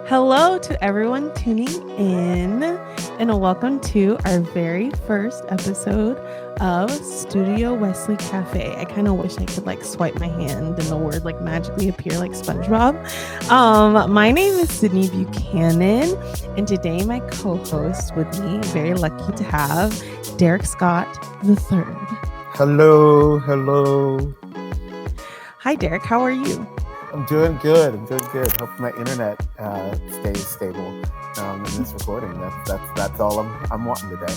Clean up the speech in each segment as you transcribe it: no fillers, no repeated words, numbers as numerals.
Hello to everyone tuning in, and welcome to our very first episode of Studio Wesley Cafe. I kind of wish I could swipe my hand and the word magically appear like SpongeBob. My name is Sydney Buchanan, and today my co-host with me, very lucky to have Derrick Scott III. Hello. Hi, Derrick. How are you? I'm doing good. Hope my internet stays stable in this recording. That's all I'm wanting today.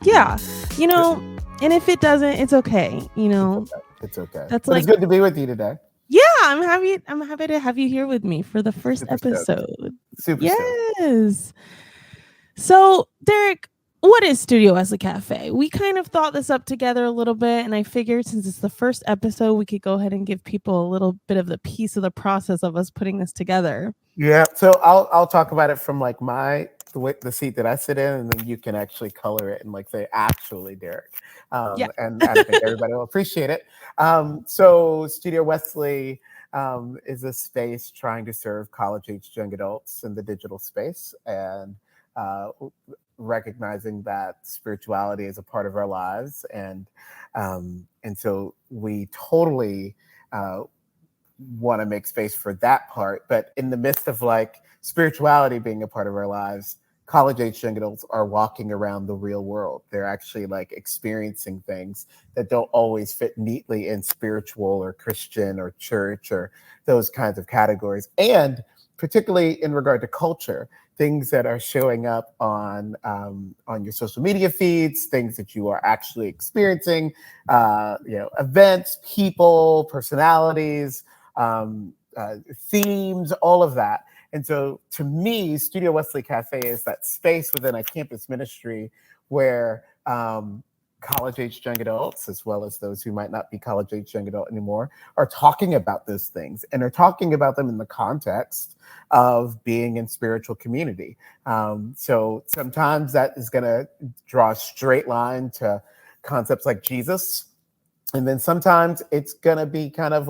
Yeah, and if it doesn't, it's okay. It's okay. That's it's good to be with you today. Yeah, I'm happy to have you here with me for the first episode. Super yes. So, Derrick, what is Studio Wesley Cafe? We kind of thought this up together a little bit, and I figured since it's the first episode, we could go ahead and give people a little bit of the piece of the process of us putting this together. Yeah. So I'll talk about it from the seat that I sit in, and then you can actually color it and say actually Derrick. And I think everybody will appreciate it. So Studio Wesley is a space trying to serve college-aged young adults in the digital space, and recognizing that spirituality is a part of our lives, and so we totally want to make space for that part. But in the midst of spirituality being a part of our lives, college-age young adults are walking around the real world. They're actually experiencing things that don't always fit neatly in spiritual or Christian or church or those kinds of categories. And particularly in regard to culture, things that are showing up on your social media feeds, things that you are actually experiencing, events, people, personalities, themes, all of that. And so to me, Studio Wesley Cafe is that space within a campus ministry where college-aged young adults, as well as those who might not be college-aged young adult anymore, are talking about those things, and are talking about them in the context of being in spiritual community. So sometimes that is going to draw a straight line to concepts like Jesus. And then sometimes it's going to be kind of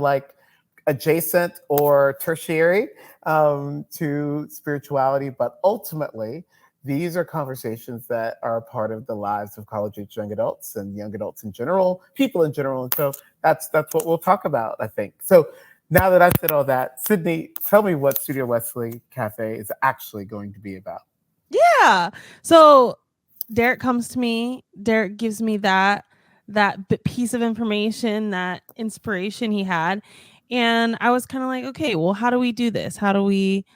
adjacent or tertiary to spirituality. But ultimately, these are conversations that are a part of the lives of college-age young adults and young adults in general, people in general. And so that's what we'll talk about, I think. So now that I've said all that, Sydney, tell me what Studio Wesley Cafe is actually going to be about. Yeah. So Derrick comes to me. Derrick gives me that piece of information, that inspiration he had. And I was kind of okay, well, how do we do this? How do we,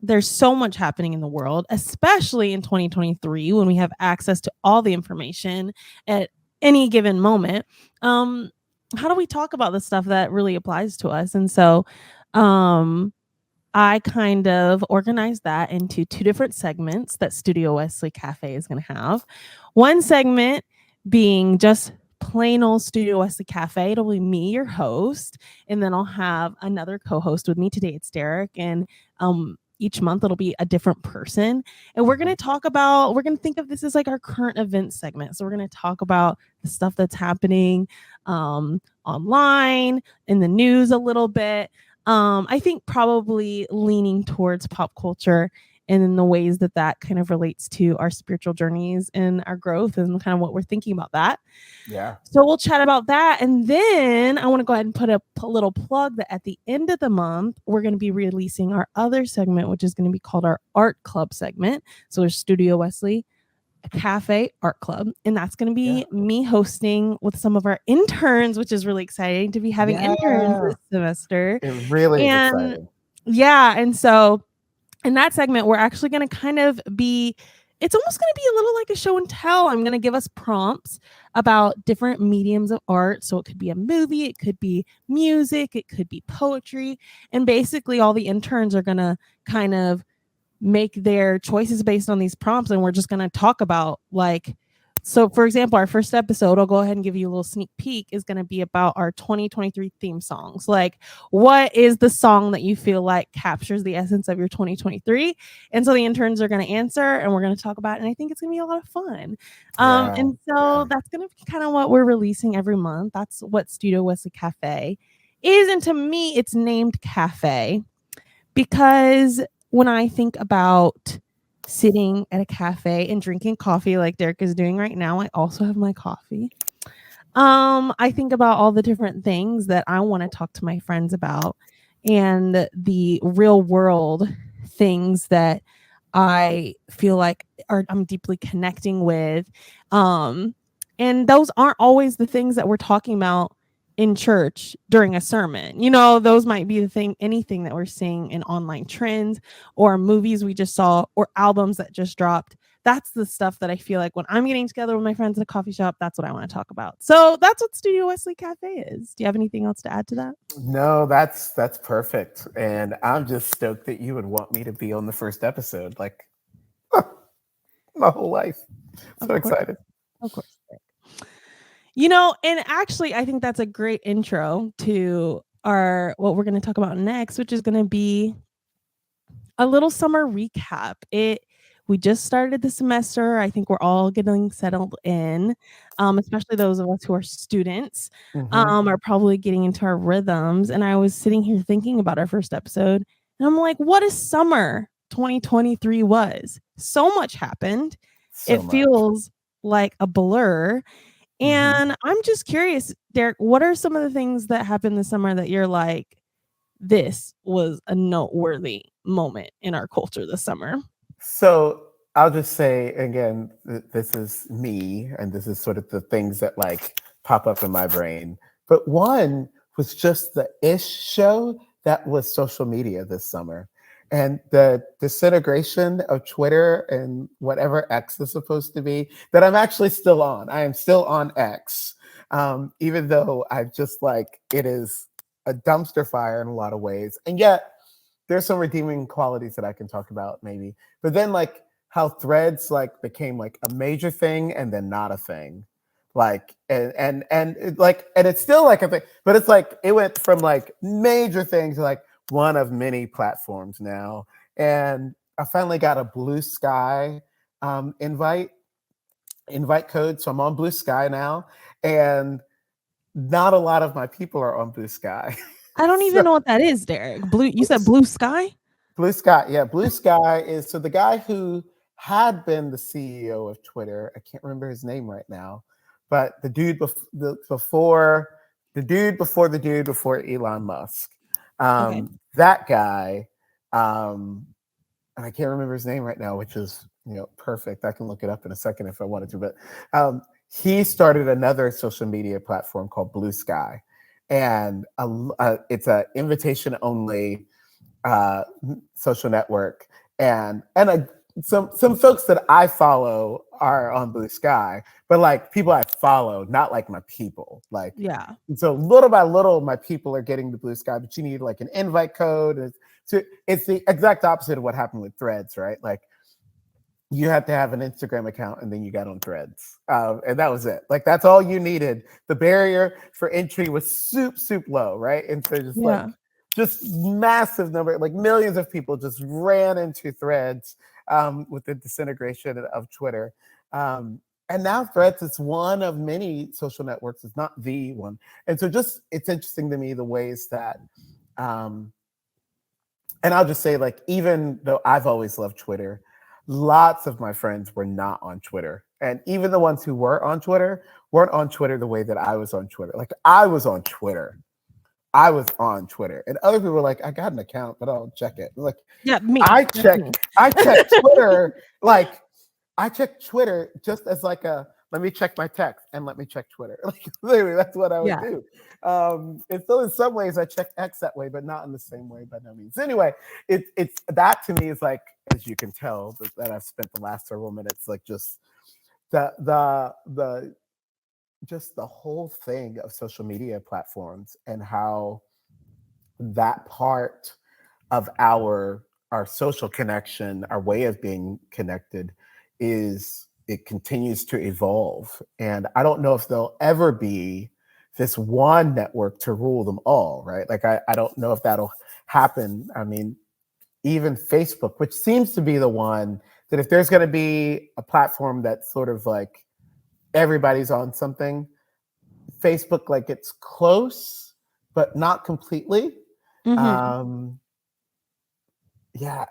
there's so much happening in the world, especially in 2023, when we have access to all the information at any given moment. How do we talk about the stuff that really applies to us? And so, I kind of organized that into two different segments that Studio Wesley Cafe is going to have. One segment being just plain old Studio Wesley Cafe. It'll be me, your host, and then I'll have another co-host with me. Today it's Derrick, and each month it'll be a different person. And we're going to think of this as our current event segment. So we're going to talk about the stuff that's happening online, in the news a little bit. I think probably leaning towards pop culture and in the ways that kind of relates to our spiritual journeys and our growth and kind of what we're thinking about that. Yeah. So we'll chat about that. And then I want to go ahead and put a little plug that at the end of the month, we're going to be releasing our other segment, which is going to be called our Art Club segment. So there's Studio Wesley Cafe Art Club, and that's going to be me hosting with some of our interns, which is really exciting to be having interns this semester. It really is exciting. Yeah, and so in that segment, we're actually going to kind of be, it's almost going to be a little like a show and tell. I'm going to give us prompts about different mediums of art. So it could be a movie, it could be music, it could be poetry, and basically all the interns are going to kind of make their choices based on these prompts, and we're just going to talk about so for example, our first episode, I'll go ahead and give you a little sneak peek, is going to be about our 2023 theme songs. What is the song that you feel captures the essence of your 2023? And so the interns are going to answer, and we're going to talk about it, and I think it's going to be a lot of fun. And so that's going to be kind of what we're releasing every month. That's what Studio Wesley Cafe is, and to me, it's named Cafe because when I think about sitting at a cafe and drinking coffee like Derrick is doing right now, I also have my coffee. I think about all the different things that I want to talk to my friends about and the real world things that I feel like I'm deeply connecting with. And those aren't always the things that we're talking about in church during a sermon. Those might be anything that we're seeing in online trends or movies we just saw or albums that just dropped. That's the stuff that I feel like when I'm getting together with my friends at a coffee shop, that's what I want to talk about. So that's what Studio Wesley Cafe is. Do you have anything else to add to that? No, that's perfect. And I'm just stoked that you would want me to be on the first episode. Like my whole life. So excited. Of course. And actually I think that's a great intro to what we're going to talk about next, which is going to be a little summer recap. We just started the semester. I think we're all getting settled in, especially those of us who are students, are probably getting into our rhythms. And I was sitting here thinking about our first episode, and I'm like, what a summer 2023 was. So much happened. It feels like a blur. And I'm just curious, Derrick, what are some of the things that happened this summer that you're like, this was a noteworthy moment in our culture this summer? So I'll just say again, this is me, and this is sort of the things that like pop up in my brain. But one was just the ish show that was social media this summer. And the disintegration of Twitter and whatever X is supposed to be, that I'm actually still on. I am still on X, even though I've just like, it is a dumpster fire in a lot of ways. And yet there's some redeeming qualities that I can talk about maybe. But then like how Threads like became like a major thing and then not a thing. Like, and it's still like a thing, but it's like, it went from like major things to like one of many platforms now. And I finally got a Blue Sky invite code. So I'm on Blue Sky now. And not a lot of my people are on Blue Sky. I don't even know what that is, Derrick. You said Blue Sky? Blue Sky. Yeah, Blue Sky is, so the guy who had been the CEO of Twitter, I can't remember his name right now, but the dude before Elon Musk. Okay. That guy, and I can't remember his name right now, which is perfect. I can look it up in a second if I wanted to, but he started another social media platform called Blue Sky, and it's an invitation only social network, and some folks that I follow are on Blue Sky, but like people I follow, not like my people. Like, yeah. So little by little, my people are getting the Blue Sky, but you need like an invite code. It's the exact opposite of what happened with Threads, right? Like you had to have an Instagram account and then you got on Threads, and that was it. Like that's all you needed. The barrier for entry was soup low, right? And so just massive number, like millions of people just ran into Threads with the disintegration of Twitter. And now Threads is one of many social networks. It's not the one. And so it's interesting to me the ways that, and I'll just say, like, even though I've always loved Twitter, lots of my friends were not on Twitter. And even the ones who were on Twitter weren't on Twitter the way that I was on Twitter. Like I was on Twitter, and other people were like, I got an account, but I don't check it. Like, yeah, me. I check Twitter. Like, I check Twitter just as like let me check my text and let me check Twitter. Like, literally, that's what I would do. And so in some ways I check X that way, but not in the same way by no means. Anyway, it's that to me is like, as you can tell that I've spent the last several minutes, like just just the whole thing of social media platforms and how that part of our social connection, our way of being connected, it continues to evolve. And I don't know if there'll ever be this one network to rule them all, right? Like I don't know if that'll happen. I mean, even Facebook, which seems to be the one that if there's going to be a platform that's sort of like everybody's on something, Facebook, like it's close, but not completely. Yeah,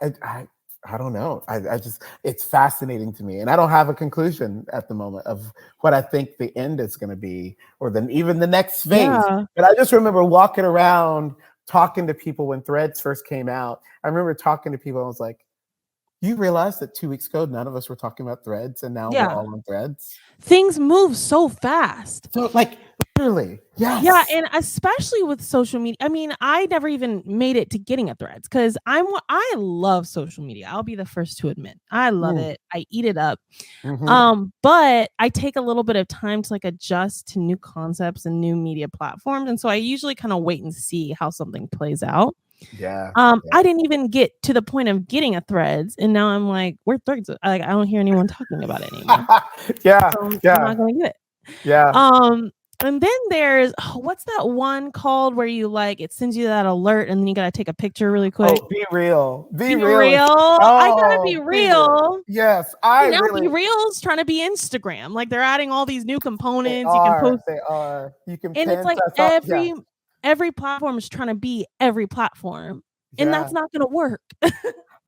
I don't know. I just, it's fascinating to me, and I don't have a conclusion at the moment of what I think the end is going to be, or then even the next phase. Yeah. But I just remember walking around talking to people when Threads first came out. I remember talking to people. I was like, "You realize that 2 weeks ago none of us were talking about Threads, and now we're Yeah. all on Threads." Things move so fast. So, like, literally, Yeah, yes. and especially with social media. I mean, I never even made it to getting a Threads because I love social media. I'll be the first to admit. I love Mm, it. I eat it up. hmm. But I take a little bit of time to like adjust to new concepts and new media platforms. And so I usually kind of wait and see how something plays out. Yeah, I yeah, didn't even get to the point of getting a Threads, and now I'm like, where Threads? Like, I don't hear anyone talking about it anymore. yeah, So I'm yeah, not gonna get it. yeah. And then there's what's that one called where you like it sends you that alert and then you gotta take a picture really quick. Oh, be real. Be Be real. real. I gotta be Oh, be real. real. Yes, I And now Be really. Real's trying to be Instagram. Like they're adding all these new They components. You can are. post, They are. You can and it's pin like stuff up. Yeah, every platform is trying to be every platform, and that's yeah. not gonna work.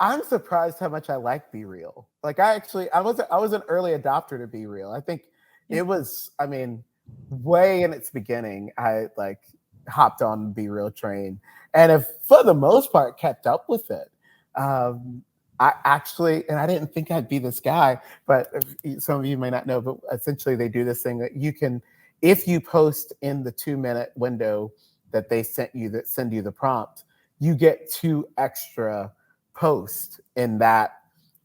I'm surprised how much I like Be Real. Like, I was an early adopter to Be Real. I think Yeah. it was. I mean, way in its beginning, I like hopped on the Be Real train, and if for the most part kept up with it. Um, I actually, and I didn't think I'd be this guy, but some of you may not know, but essentially they do this thing that you can, if you post in the 2 minute window that they sent you, that send you the prompt, you get 2 extra post in that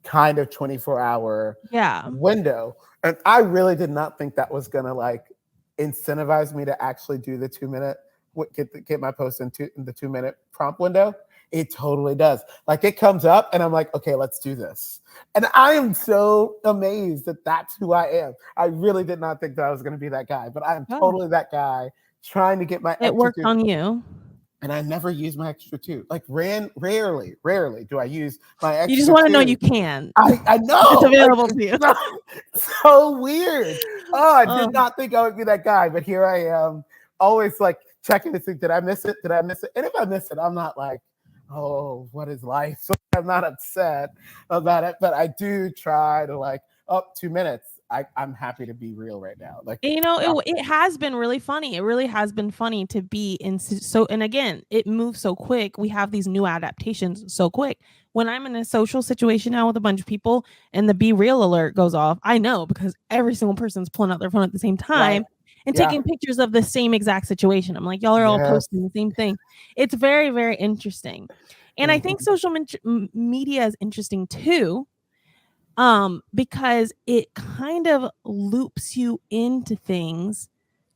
kind of 24-hour Yeah. window. And I really did not think that was gonna like incentivize me to actually do the 2 minute, get my post in the 2 minute prompt window. It totally does. Like it comes up and I'm like, okay, let's do this. And I am so amazed that that's who I am. I really did not think that I was going to be that guy, but I am Oh, totally that guy trying to get my it extra worked two. on you. And I never use my extra two. Like rarely do I use my You just extra want to know you two. can. I It's know. Like available to you. it's so weird. Oh, I did Um, not think I would be that guy, but here I am, always like checking to see, did I miss it? Did I miss it? And if I miss it, I'm not like, oh, what is life? So I'm not upset about it, but I do try to like, up 2 minutes. I'm happy to be real right now. Like, you know, it has been really funny. It really has been funny to be in so, and again, it moves so quick. We have these new adaptations so quick. When I'm in a social situation now with a bunch of people and the Be Real alert goes off, I know because every single person's pulling out their phone at the same right. time and Yeah. taking pictures of the same exact situation. I'm like, y'all are all Yes. posting the same thing. It's very, very interesting. And I think Mhm. social media is interesting too, because it kind of loops you into things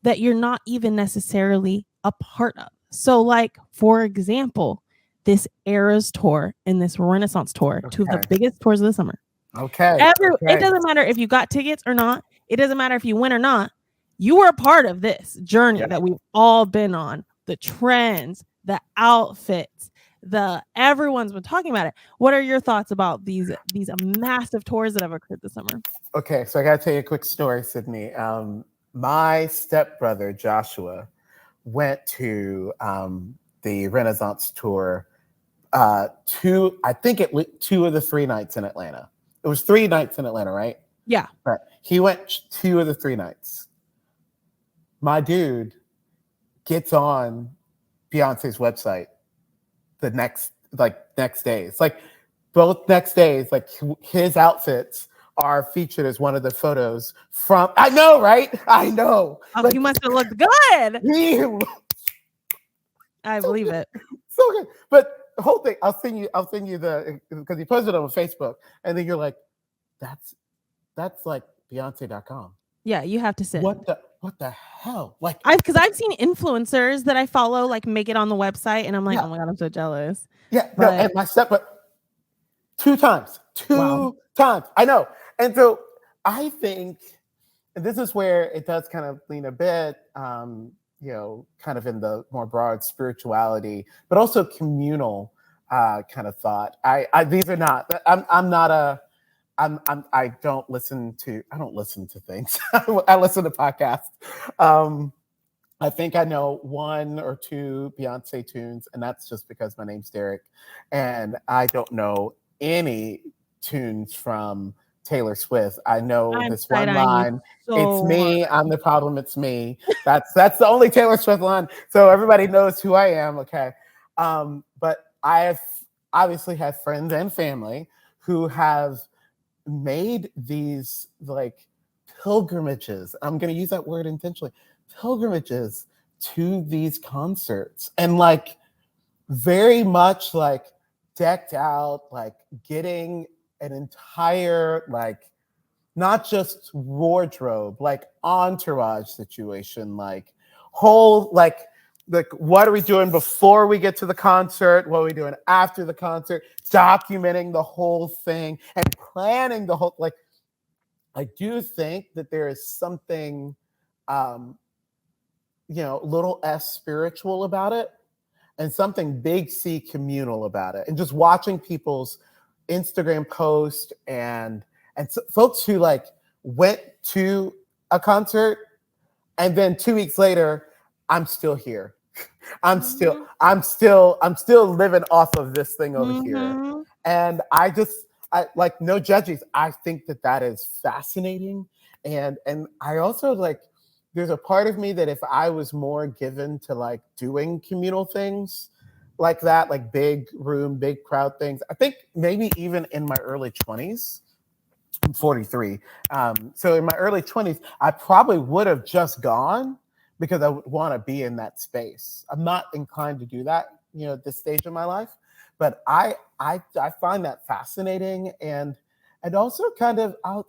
that you're not even necessarily a part of. So like for example, this Eras tour and this Renaissance tour, two of the Okay. biggest tours of the summer. Okay. It Okay. doesn't matter if you got tickets or not, it doesn't matter if you win or not, you were a part of this journey Yeah. that we've all been on. The trends, the outfits, the everyone's been talking about it. What are your thoughts about these massive tours that have occurred this summer? Okay, so I got to tell you a quick story, Sydney. My stepbrother Joshua went to the Renaissance tour. I think it was 2 of the 3 nights in Atlanta. It was 3 nights in Atlanta, right? Yeah. Right. He went 2 of the 3 nights. My dude gets on Beyonce's website the next days, like both next days, like his outfits are featured as one of the photos from. I know, right? I know. Oh, Like you must have looked good. he I so believe good, it. so good. But the whole thing, I'll send you the, because he posted it on Facebook, and then you're like, that's like Beyonce.com. Yeah, you have to send. What the hell? Like, I've seen influencers that I follow like make it on the website, and I'm like, yeah, oh my god, I'm so jealous. yeah, no, But and my step, but 2 times, wow, 2 times. I know. And so I think, and this is where it does kind of lean a bit, kind of in the more broad spirituality, but also communal kind of thought. These are not, I'm not a, I don't listen to things. I listen to podcasts. Um, I think I know one or two Beyonce tunes, and that's just because my name's Derrick, and I don't know any tunes from Taylor Swift. I know I'm this one side-eyeing you line. It's so hard. me. I'm the problem. It's me. That's the only Taylor Swift line. So everybody knows who I am. Okay. But I have obviously have friends and family who have made these like pilgrimages. I'm going to use that word intentionally. Pilgrimages to these concerts, and like very much like decked out, like getting an entire like not just wardrobe, like entourage situation, like whole like what are we doing before we get to the concert? What are we doing after the concert? Documenting the whole thing and planning the whole like. I do think that there is something, um, little s spiritual about it, and something big C communal about it, and just watching people's Instagram post and folks who like went to a concert and then 2 weeks later, I'm still here. I'm still living off of this thing over here. And I like no judges. I think that that is fascinating. And I also like there's a part of me that if I was more given to like doing communal things like that, like big room, big crowd things, I think maybe even in my early 20s, I'm 43. So in my early 20s, I probably would have just gone because I would want to be in that space. I'm not inclined to do that, at this stage of my life, but I find that fascinating and also kind of I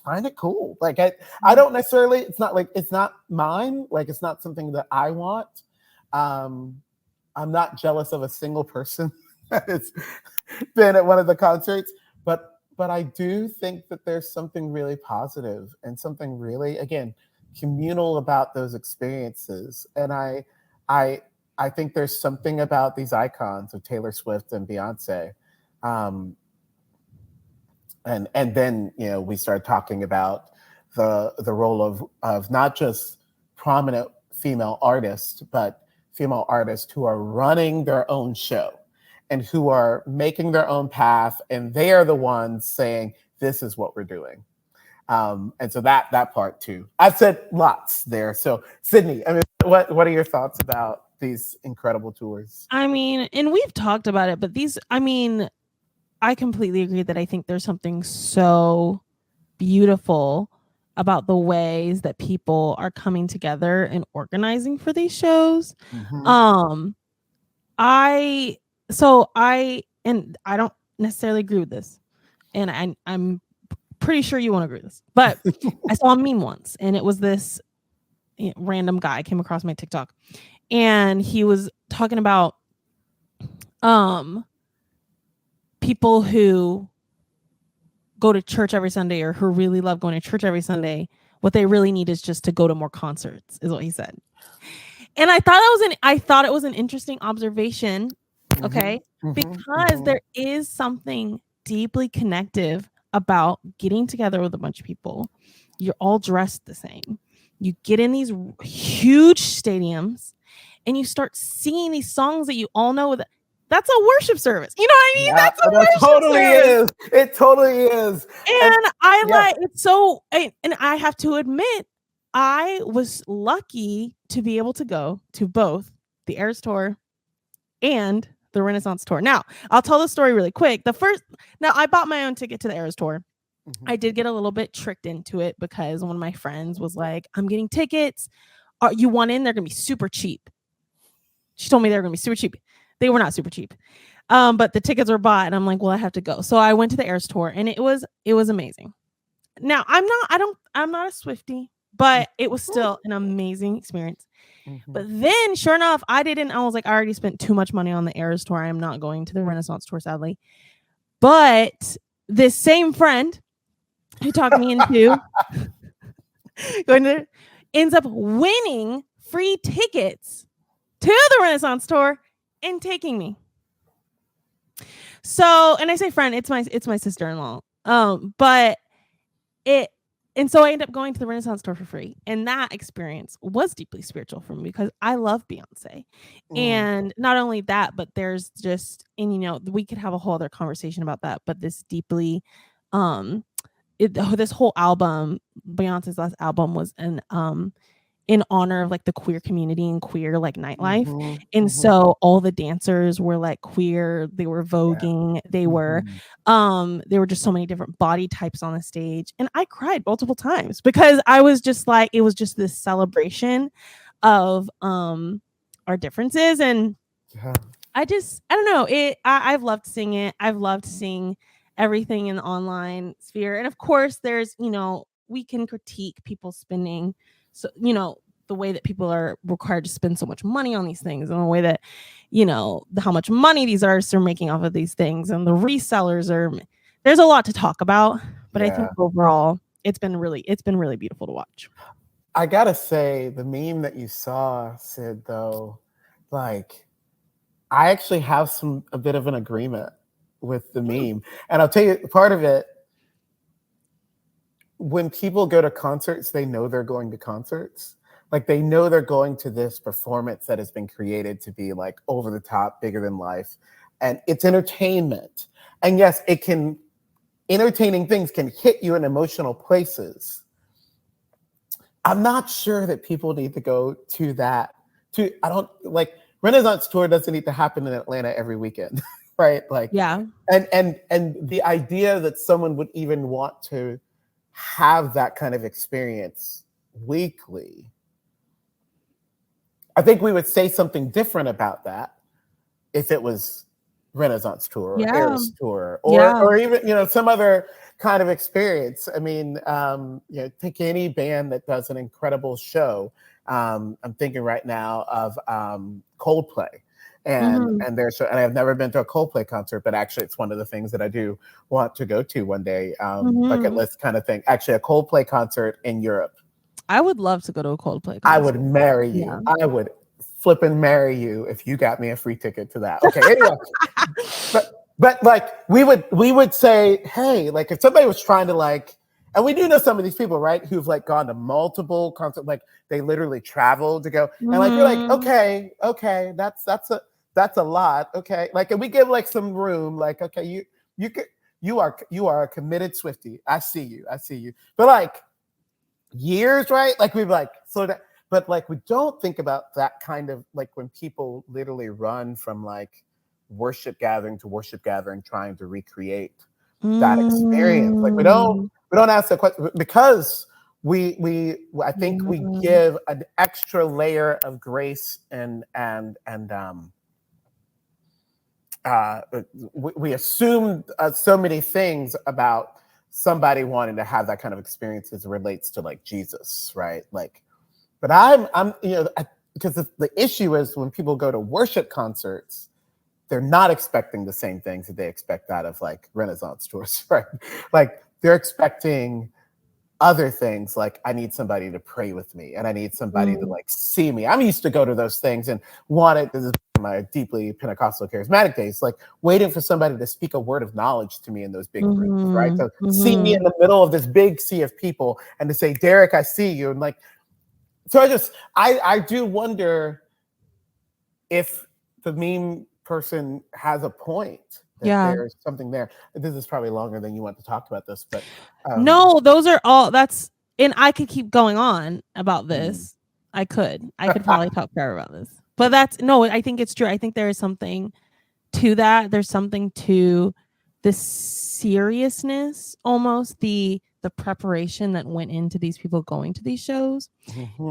find it cool. Like I don't necessarily. It's not like it's not mine. Like it's not something that I want. I'm not jealous of a single person that has been at one of the concerts, but I do think that there's something really positive and something really, again, communal about those experiences. And I think there's something about these icons of Taylor Swift and Beyonce. Um, and then we start talking about the role of not just prominent female artists, but female artists who are running their own show and who are making their own path, and they are the ones saying, this is what we're doing. And so that part too. I've said lots there. So Sydney, I mean, what are your thoughts about these incredible tours? I mean, and we've talked about it, but I completely agree that I think there's something so beautiful about the ways that people are coming together and organizing for these shows. Mm-hmm. I don't necessarily agree with this, and I'm pretty sure you won't agree with this, but I saw a meme once, and it was this random guy came across my TikTok, and he was talking about people who go to church every Sunday or who really love going to church every Sunday. What they really need is just to go to more concerts, is what he said. And I thought it was an interesting observation. Okay. Mm-hmm. Because Mm-hmm. there is something deeply connective about getting together with a bunch of people. You're all dressed the same. You get in these huge stadiums and you start singing these songs that you all know. That's a worship service. You know what I mean? Yeah, That's a that worship totally service. is. It totally is. And I yeah. like it's so, and I have to admit, I was lucky to be able to go to both the Eras Tour and the Renaissance Tour. Now, I'll tell the story really quick. Now I bought my own ticket to the Eras Tour. Mm-hmm. I did get a little bit tricked into it because one of my friends was like, I'm getting tickets. You want in? They're going to be super cheap. She told me they were going to be super cheap. They were not super cheap. But the tickets were bought and I'm like, well, I have to go. So I went to the Eras Tour and it was amazing. Now I'm not a Swiftie, but it was still an amazing experience. Mm-hmm. But then sure enough, I was like, I already spent too much money on the Eras Tour. I am not going to the Renaissance Tour, sadly. But this same friend who talked me into going to ends up winning free tickets to the Renaissance Tour and taking me. So, and I say friend, it's my sister-in-law. But And so I ended up going to the Renaissance tour for free. And that experience was deeply spiritual for me because I love Beyonce. And not only that, but there's just, and you know, we could have a whole other conversation about that, but this deeply, this whole album, Beyonce's last album, was in honor of like the queer community and queer like nightlife. And so all the dancers were like queer, they were voguing, they were there were just so many different body types on the stage. And I cried multiple times because I was just like, it was just this celebration of our differences. And I don't know, I've loved seeing it. I've loved seeing everything in the online sphere. And of course there's, you know, we can critique people spending, so, you know, the way that people are required to spend so much money on these things, and the way that, you know, how much money these artists are making off of these things, and the resellers are, there's a lot to talk about, but I think overall it's been really beautiful to watch. I gotta say, the meme that you saw, Sid, though, like, I actually have a bit of an agreement with the meme. And I'll tell you, part of it, when people go to concerts, they know they're going to concerts. Like, they know they're going to this performance that has been created to be like over the top, bigger than life. And it's entertainment. And yes, entertaining things can hit you in emotional places. I'm not sure that people need to go to that. I don't like, Renaissance tour doesn't need to happen in Atlanta every weekend, right? Like, yeah. And the idea that someone would even want to have that kind of experience weekly, I think we would say something different about that if it was Renaissance tour or Eras tour or even, you know, some other kind of experience. I mean, you know, take any band that does an incredible show. I'm thinking right now of Coldplay, and I've never been to a Coldplay concert, but actually it's one of the things that I do want to go to one day, bucket list kind of thing. Actually, a Coldplay concert in Europe. I would love to go to a Coldplay concert. I would marry you. Yeah. I would flip and marry you if you got me a free ticket to that. Okay, anyway, but like we would say, hey, like if somebody was trying to like. And we do know some of these people, right, who've like gone to multiple concerts, like they literally traveled to go, and like you're like, okay, that's a lot, okay, like, and we give like some room, like, okay, you are a committed Swiftie, I see you, but like years, right, like we've like slow down, but like we don't think about that kind of like when people literally run from like worship gathering to worship gathering, trying to recreate that experience, like we don't ask the question because I think we give an extra layer of grace and we assume so many things about somebody wanting to have that kind of experience as it relates to like Jesus, right? Like, but I'm you know, because the issue is when people go to worship concerts, they're not expecting the same things that they expect out of like Renaissance tours, right? Like they're expecting other things, like I need somebody to pray with me and I need somebody to like see me. I'm used to go to those things and wanted, this is my deeply Pentecostal charismatic days, like waiting for somebody to speak a word of knowledge to me in those big groups, right? So see me in the middle of this big sea of people and to say, Derrick, I see you. And like, so I do wonder if the meme person has a point. There's something there. This is probably longer than you want to talk about this, but no, those are all, and I could keep going on about this. I could probably talk forever about this, but I think it's true. I think there is something to that. There's something to the seriousness, almost the preparation that went into these people going to these shows,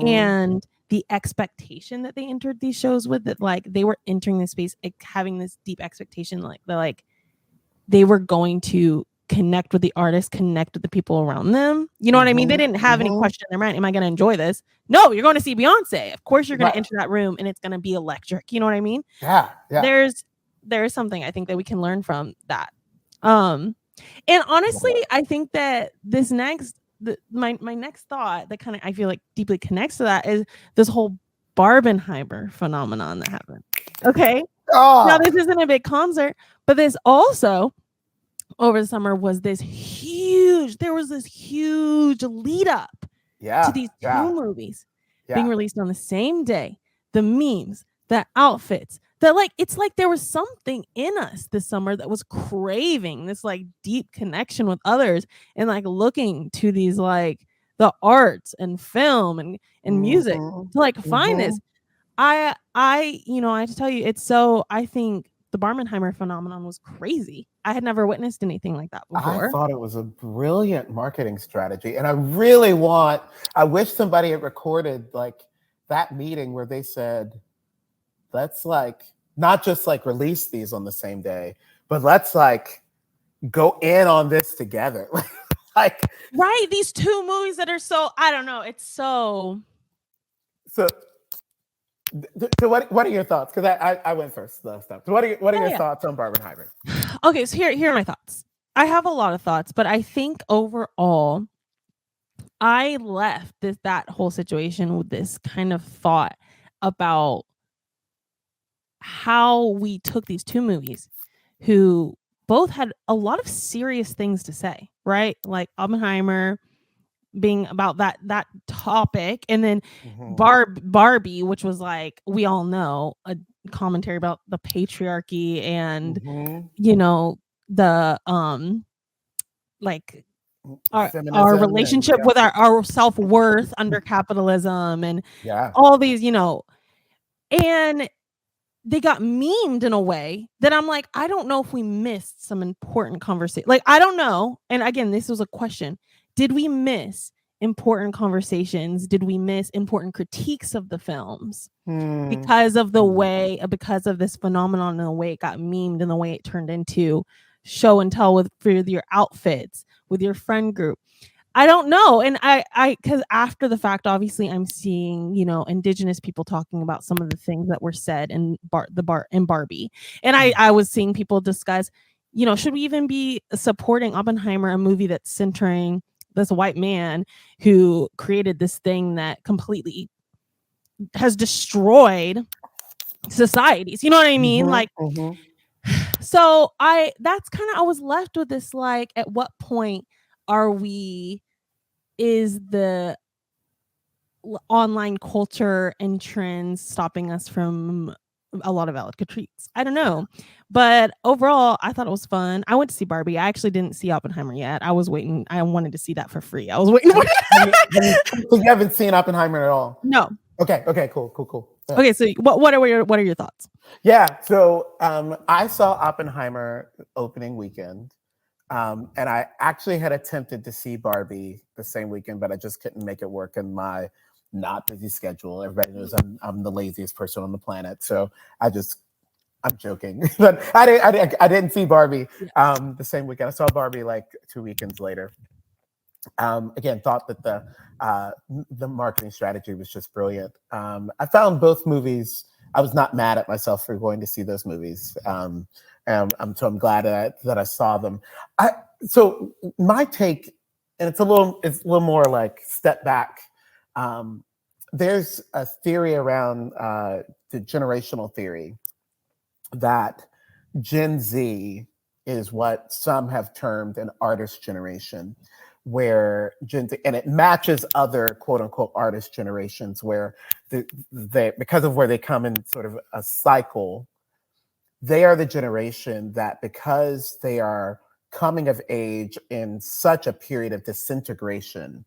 and the expectation that they entered these shows with, that like they were entering this space like, having this deep expectation, like they were going to connect with the artist, connect with the people around them. You know what I mean? They didn't have any question in their mind. Am I going to enjoy this? No, you're going to see Beyonce. Of course you're going to enter that room and it's going to be electric. You know what I mean? Yeah. There's something I think that we can learn from that. And honestly, I think that this my next thought that kind of I feel like deeply connects to that is this whole Barbenheimer phenomenon that happened. Okay. Now this isn't a big concert, but this also over the summer was this huge, there was this huge lead up to these two movies being released on the same day. The memes, the outfits, the like, it's like there was something in us this summer that was craving this like deep connection with others and like looking to these like the arts and film and music to like find this. I I have to tell you, it's so, I think the Barbenheimer phenomenon was crazy. I had never witnessed anything like that before. I thought it was a brilliant marketing strategy. And I wish somebody had recorded like that meeting where they said, let's like, not just like release these on the same day, but let's like go in on this together. Like, right. These two movies that are so, I don't know. It's so. So what are your thoughts? Because I went first last time. So what are your thoughts on Barbenheimer? Okay, so here are my thoughts. I have a lot of thoughts, but I think overall, I left that whole situation with this kind of thought about how we took these two movies, who both had a lot of serious things to say, right? Like Oppenheimer being about that topic, and then Barbie, which was like, we all know, a commentary about the patriarchy and the like our relationship with our self-worth under capitalism and all these, and they got memed in a way that I'm like, I don't know if we missed some important conversation. Like, I don't know. And again, this was a question. Did we miss important conversations? Did we miss important critiques of the films because of the way, because of this phenomenon and the way it got memed and the way it turned into show and tell with your outfits, with your friend group? I don't know. And I because after the fact, obviously I'm seeing, indigenous people talking about some of the things that were said in Barbie. And I was seeing people discuss, should we even be supporting Oppenheimer, a movie that's centering this white man who created this thing that completely has destroyed societies. You know what I mean? So that's kind of, I was left with this, like, at what point is the online culture and trends stopping us from a lot of valid critiques? I don't know. But overall, I thought it was fun. I went to see Barbie. I actually didn't see Oppenheimer yet. I was waiting. I wanted to see that for free. I was waiting. So you haven't seen Oppenheimer at all? No. Okay, cool. Yeah. Okay, so what are your thoughts? Yeah, so I saw Oppenheimer opening weekend. And I actually had attempted to see Barbie the same weekend, but I just couldn't make it work in my not busy schedule. Everybody knows I'm the laziest person on the planet, so I'm joking, but I didn't see Barbie the same weekend. I saw Barbie like 2 weekends later. Again, thought that the marketing strategy was just brilliant. I found both movies. I was not mad at myself for going to see those movies. So I'm glad that I saw them. So my take, and it's a little more like step back. There's a theory around the generational theory that Gen Z is what some have termed an artist generation, where Gen Z, and it matches other quote unquote artist generations, where they because of where they come in sort of a cycle, they are the generation that, because they are coming of age in such a period of disintegration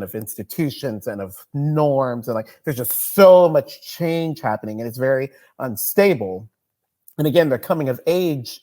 of institutions and of norms, and like there's just so much change happening, and it's very unstable. And again, they're coming of age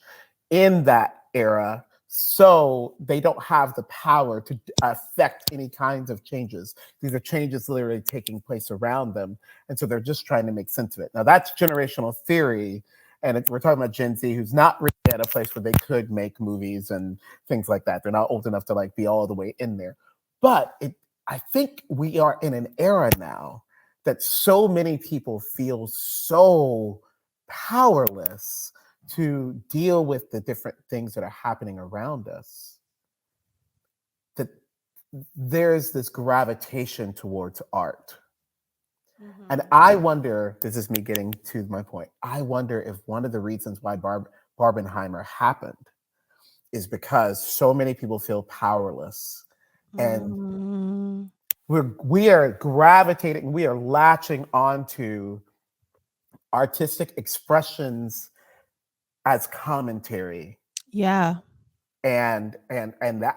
in that era, so they don't have the power to affect any kinds of changes. These are changes literally taking place around them, and so they're just trying to make sense of it. Now, that's generational theory, and we're talking about Gen Z, who's not really at a place where they could make movies and things like that. They're not old enough to like be all the way in there. But I think we are in an era now that so many people feel so powerless to deal with the different things that are happening around us, that there's this gravitation towards art. Mm-hmm. And I wonder, this is me getting to my point, I wonder if one of the reasons why Barbenheimer happened is because so many people feel powerless, and we are gravitating, we are latching onto artistic expressions as commentary. Yeah. And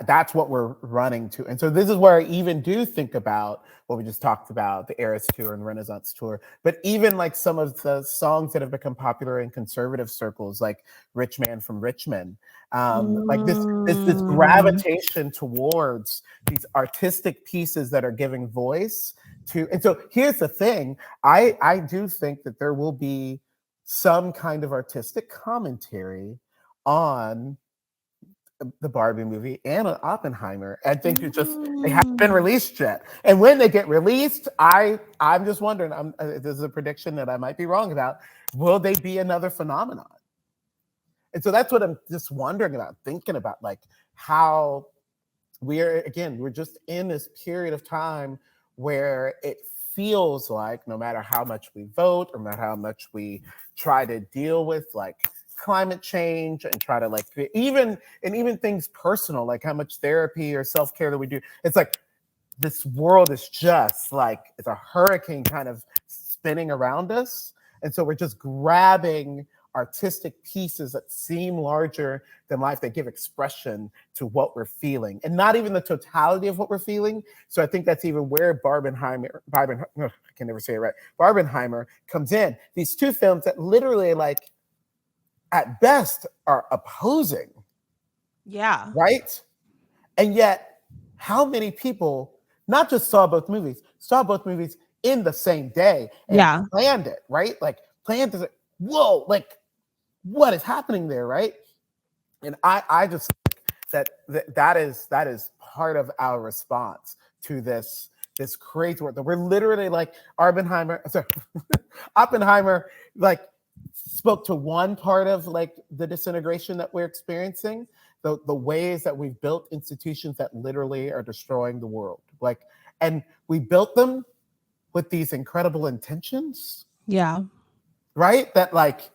that's what we're running to. And so this is where I even do think about what we just talked about, the Eras Tour and Renaissance Tour, but even like some of the songs that have become popular in conservative circles, like Rich Man from Richmond, like this gravitation towards these artistic pieces that are giving voice to. And so here's the thing, I do think that there will be some kind of artistic commentary on the Barbie movie and Oppenheimer. I think it's just, they haven't been released yet. And when they get released, I'm just wondering, this is a prediction that I might be wrong about, will they be another phenomenon? And so that's what I'm just wondering about, thinking about, like how we're just in this period of time where it feels like no matter how much we vote, or no matter how much we try to deal with like climate change and try to like even things personal, like how much therapy or self-care that we do, it's like this world is just like it's a hurricane kind of spinning around us. And so we're just grabbing artistic pieces that seem larger than life, that give expression to what we're feeling, and not even the totality of what we're feeling. So I think that's even where Barbenheimer comes in. These two films that literally like at best are opposing. Yeah. Right? And yet, how many people not just saw both movies in the same day and planned it, right? Like planned it, whoa, like what is happening there, right? And I just think that is part of our response to this crazy world that we're literally like Oppenheimer, like spoke to one part of like the disintegration that we're experiencing, the ways that we've built institutions that literally are destroying the world. Like, and we built them with these incredible intentions. Yeah. Right? That like,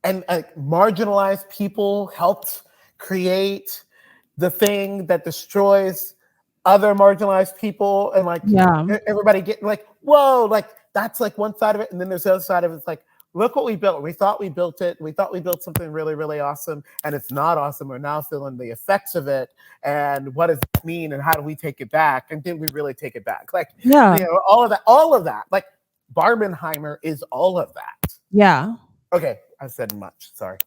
and marginalized people helped create the thing that destroys other marginalized people, and like everybody getting like, whoa, like that's like one side of it. And then there's the other side of it. It's like, look what we built. We thought we built it. We thought we built something really, really awesome, and it's not awesome. We're now feeling the effects of it. And what does that mean? And how do we take it back? And did we really take it back? Like, you know, all of that. Like, Barbenheimer is all of that. Yeah. Okay, I said much. Sorry.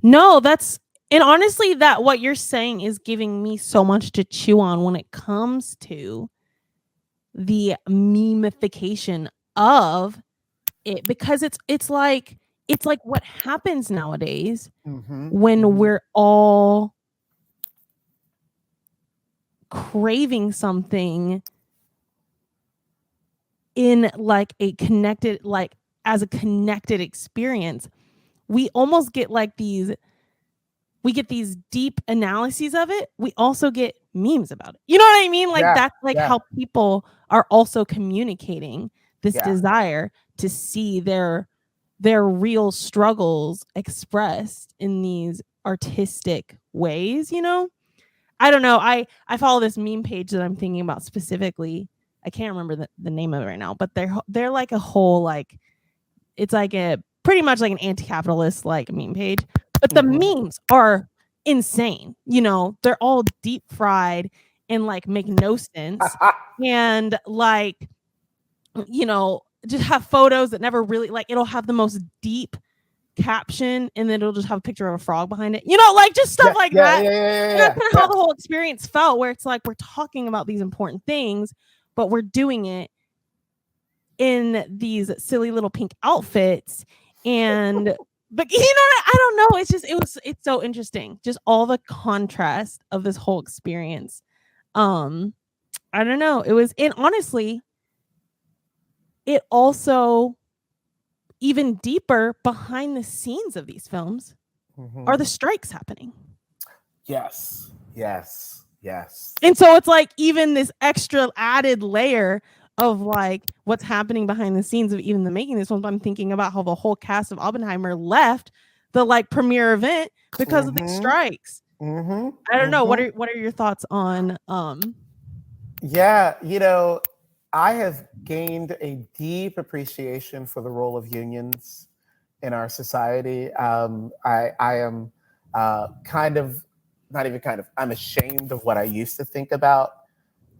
No, and honestly, that what you're saying is giving me so much to chew on when it comes to the memification of it, because it's like what happens nowadays when we're all craving something in like a connected, like as a connected experience. We almost get like these deep analyses of it. We also get memes about it. You know what I mean? Like that's like how people are also communicating this desire to see their real struggles expressed in these artistic ways, you know? I don't know. I follow this meme page that I'm thinking about specifically. I can't remember the name of it right now, but they're like a whole, like, it's like a pretty much like an anti-capitalist like meme page, but the memes are insane. You know, they're all deep fried and like make no sense. And like, you know, just have photos that never really, like, it'll have the most deep caption and then it'll just have a picture of a frog behind it, you know, like just stuff like that. And that's kind of how the whole experience felt, where it's like we're talking about these important things, but we're doing it in these silly little pink outfits. And but you know, I don't know, it's so interesting, just all the contrast of this whole experience. I don't know, it was, and honestly, it also, even deeper behind the scenes of these films are the strikes happening. Yes. And so it's like even this extra added layer of like what's happening behind the scenes of even the making this one. I'm thinking about how the whole cast of Oppenheimer left the like premiere event because of the strikes. I don't know. What are your thoughts on Yeah, you know, I have gained a deep appreciation for the role of unions in our society. I am kind of, not even kind of, I'm ashamed of what I used to think about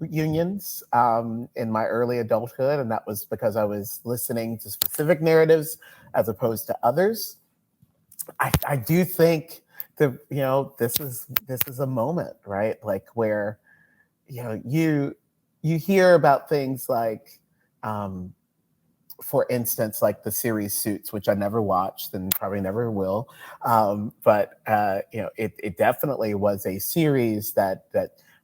unions in my early adulthood, and that was because I was listening to specific narratives as opposed to others. I do think that, you know, this is a moment, right? Like where, you know, you hear about things like, um, for instance, like the series Suits, which I never watched and probably never will. But you know, it definitely was a series that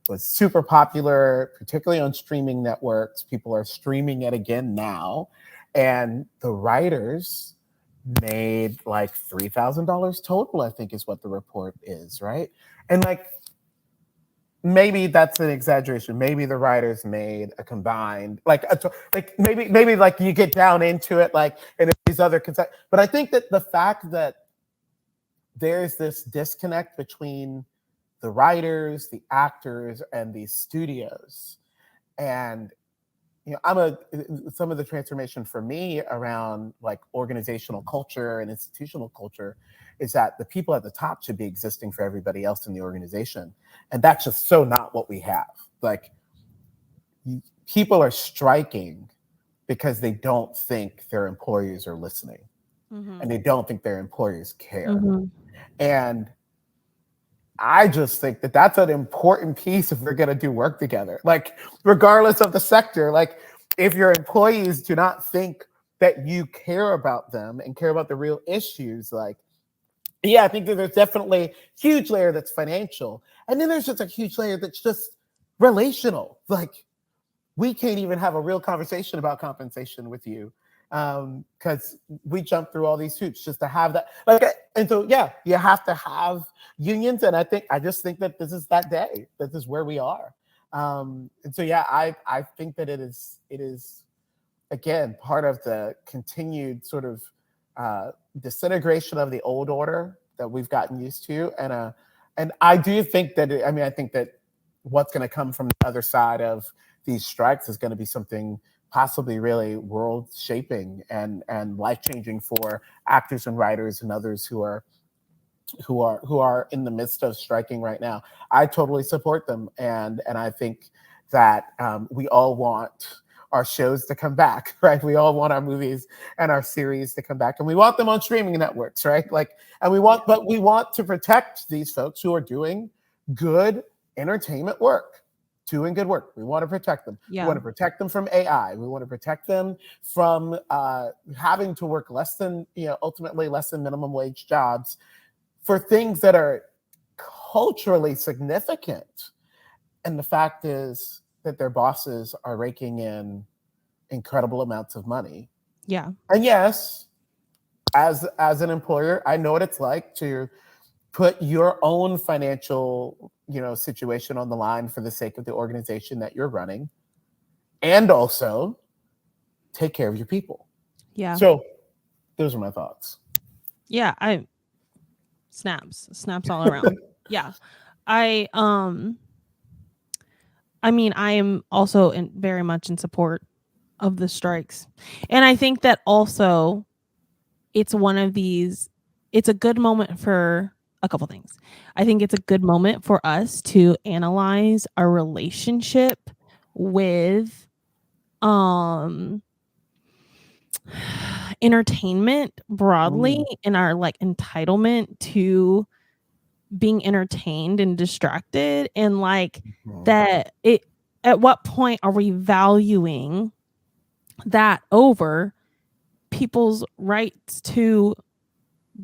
was super popular, particularly on streaming networks. People are streaming it again now, and the writers made like $3,000 total, I think is what the report is, right? And like, maybe that's an exaggeration. Maybe the writers made a combined, like, like maybe like you get down into it, like, and these other but I think that the fact that there's this disconnect between the writers, the actors, and these studios, and you know, some of the transformation for me around like organizational culture and institutional culture is that the people at the top should be existing for everybody else in the organization. And that's just so not what we have. Like, people are striking because they don't think their employers are listening, and they don't think their employers care. And I just think that that's an important piece if we're going to do work together. Like, regardless of the sector, like, if your employees do not think that you care about them and care about the real issues, like, yeah, I think that there's definitely a huge layer that's financial. And then there's just a huge layer that's just relational. Like, we can't even have a real conversation about compensation with you because we jump through all these hoops just to have that. Like, and so, yeah, you have to have unions. And I just think that this is that day. This is where we are. And so, yeah, I think that it is again part of the continued sort of disintegration of the old order that we've gotten used to. And I do think that I think that what's going to come from the other side of these strikes is going to be something possibly really world shaping and life changing for actors and writers and others who are in the midst of striking right now. I totally support them, and I think that we all want our shows to come back, right? We all want our movies and our series to come back, and we want them on streaming networks, right? Like, and we want to protect these folks who are doing good entertainment work. Doing good work. We want to protect them. Yeah. We want to protect them from AI. We want to protect them from having to work ultimately less than minimum wage jobs for things that are culturally significant. And the fact is that their bosses are raking in incredible amounts of money. Yeah. And yes, as an employer, I know what it's like to put your own financial, situation on the line for the sake of the organization that you're running, and also take care of your people. Yeah. So those are my thoughts. Yeah, snaps all around. Yeah. I mean, I am also very much in support of the strikes. And I think that also it's a good moment for a couple things. I think it's a good moment for us to analyze our relationship with entertainment broadly and our like entitlement to being entertained and distracted, and like that at what point are we valuing that over people's rights to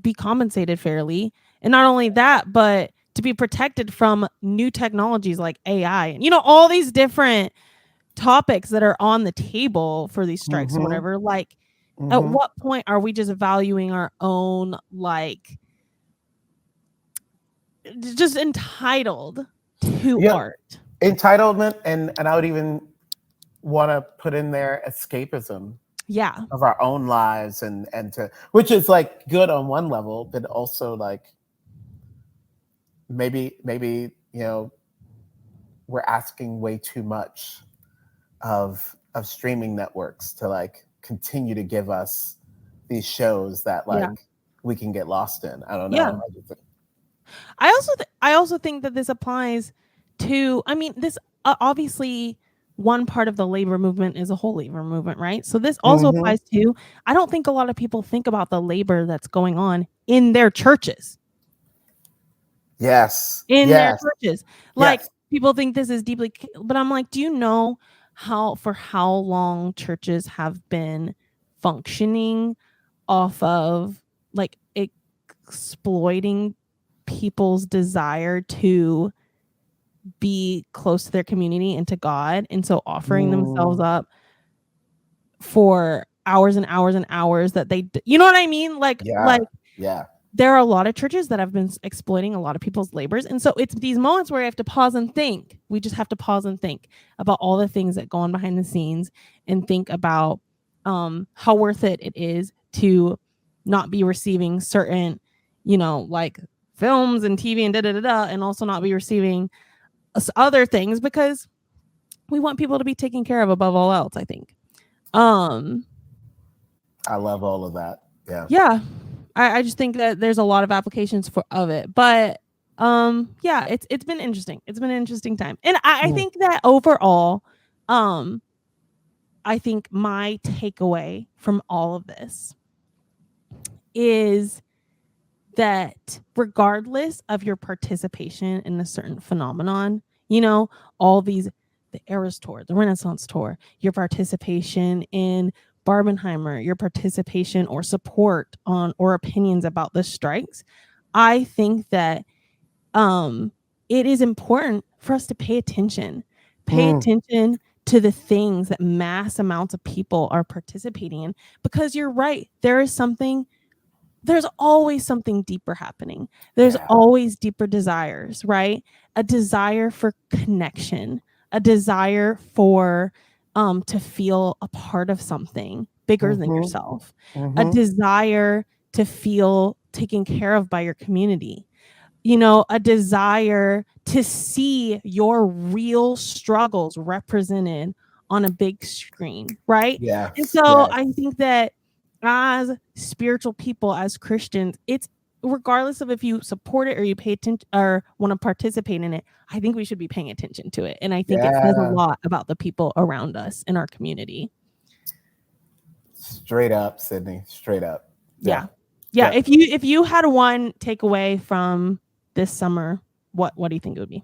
be compensated fairly? And not only that, but to be protected from new technologies like AI and all these different topics that are on the table for these strikes or whatever. Like, at what point are we just valuing our own, like, just entitled to art? Entitlement, and I would even want to put in there escapism. Yeah. Of our own lives, and to, which is like good on one level, but also like maybe we're asking way too much of streaming networks to like continue to give us these shows that Yeah. like we can get lost in. I don't Yeah. know. I also think that this applies to, I mean, this obviously one part of the labor movement is a whole labor movement, right? So this also applies to, I don't think a lot of people think about the labor that's going on in their churches. Yes. In their Yes. churches. Like Yes. people think this is deeply, but I'm like, do you know for how long churches have been functioning off of like exploiting people's desire to be close to their community and to God, and so offering themselves up for hours and hours and hours that they, you know what I mean? Like there are a lot of churches that have been exploiting a lot of people's labors. And so it's these moments where you have to pause and think. We just have to pause and think about all the things that go on behind the scenes and think about how worth it is to not be receiving certain, like films and TV and and also not be receiving other things because we want people to be taken care of above all else, I think. I love all of that. Yeah. Yeah. I just think that there's a lot of applications of it, but yeah, it's been interesting. It's been an interesting time, and I think that overall, I think my takeaway from all of this is that regardless of your participation in a certain phenomenon, all these, the Eras Tour, the Renaissance Tour, your participation in Barbenheimer, your participation or support on or opinions about the strikes, I think that it is important for us to pay attention to the things that mass amounts of people are participating in, because you're right, there's always something deeper happening. There's always deeper desires, right? A desire for connection, a desire for to feel a part of something bigger than yourself, a desire to feel taken care of by your community, a desire to see your real struggles represented on a big screen, right? And so I think that as spiritual people, as Christians, it's regardless of if you support it or you pay attention or want to participate in it, I think we should be paying attention to it. And I think it says a lot about the people around us in our community. Straight up, Sydney. Straight up. Yeah. If you had one takeaway from this summer, what do you think it would be?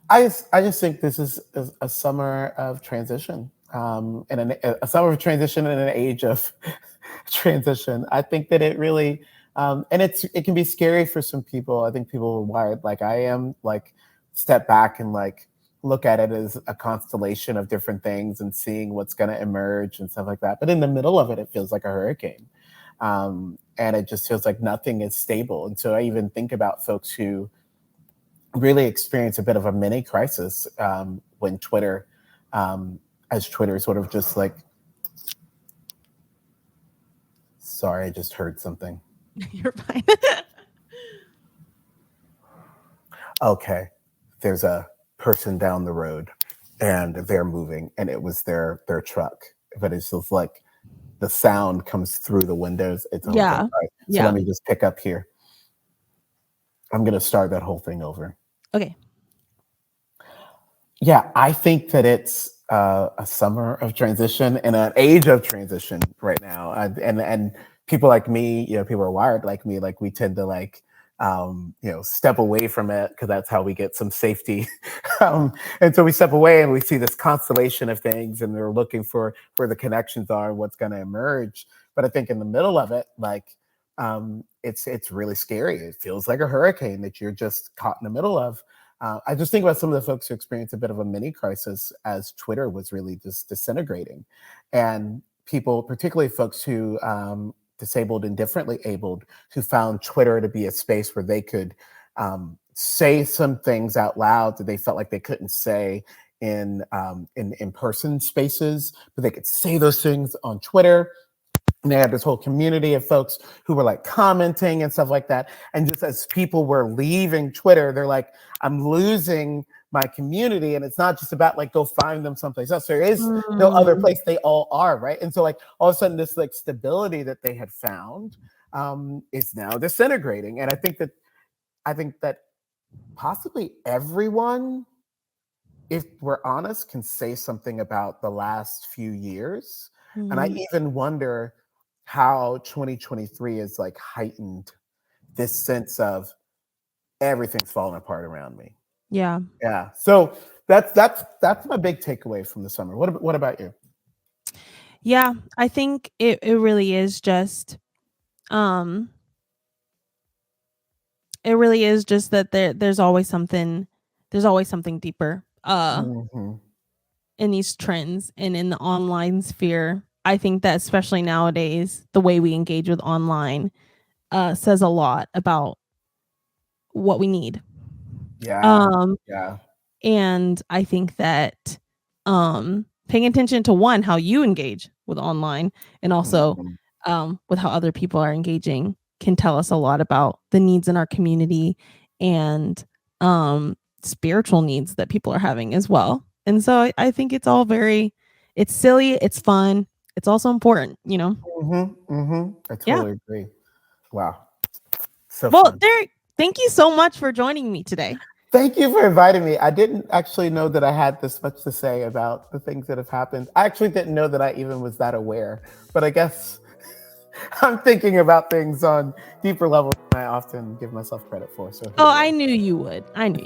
I just think this is a summer of transition, and a summer of transition in an age of transition. I think that it really, and it can be scary for some people. I think people are wired like I am, like step back and like look at it as a constellation of different things and seeing what's going to emerge and stuff like that. But in the middle of it, it feels like a hurricane. And it just feels like nothing is stable. And so I even think about folks who really experience a bit of a mini crisis when Twitter, as Twitter sort of just like, sorry, I just heard something. You're fine. Okay, there's a person down the road and they're moving and it was their truck, but it's just like the sound comes through the windows. It's okay. Right. So let me just pick up here. I'm going to start that whole thing over. Okay. Yeah, I think that it's a summer of transition and an age of transition right now. And people like me, people are wired like me, like we tend to like, step away from it because that's how we get some safety. And so we step away and we see this constellation of things and we're looking for where the connections are and what's going to emerge. But I think in the middle of it, like, it's really scary. It feels like a hurricane that you're just caught in the middle of. I just think about some of the folks who experienced a bit of a mini crisis as Twitter was really just disintegrating, and people, particularly folks who disabled and differently abled, who found Twitter to be a space where they could say some things out loud that they felt like they couldn't say in person spaces, but they could say those things on Twitter. And they had this whole community of folks who were like commenting and stuff like that. And just as people were leaving Twitter, they're like, I'm losing my community. And it's not just about like, go find them someplace else. There is no other place. They all are, right? And so like all of a sudden this like stability that they had found is now disintegrating. And I think that possibly everyone, if we're honest, can say something about the last few years. And I even wonder how 2023 is like heightened this sense of everything's falling apart around me. Yeah. So that's my big takeaway from the summer. What about you? Yeah, I think it really is just it really is just that there's always something deeper in these trends and in the online sphere. I think that especially nowadays, the way we engage with online says a lot about what we need. And I think that paying attention to how you engage with online and also with how other people are engaging can tell us a lot about the needs in our community and spiritual needs that people are having as well. And so I think it's all it's silly, it's fun, it's also important, you know? I totally agree. Wow. So well, fun. Derrick, thank you so much for joining me today. Thank you for inviting me. I didn't actually know that I had this much to say about the things that have happened. I actually didn't know that I even was that aware, but I guess I'm thinking about things on deeper levels than I often give myself credit for. So I knew you would. I love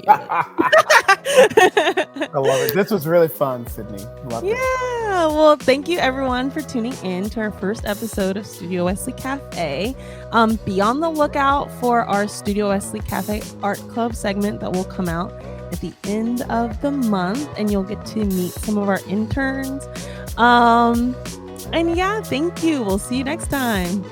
it. This was really fun, Sydney. Love it. Yeah. Well, thank you everyone for tuning in to our first episode of Studio Wesley Cafe. Be on the lookout for our Studio Wesley Cafe Art Club segment that will come out at the end of the month, and you'll get to meet some of our interns. And yeah, thank you. We'll see you next time.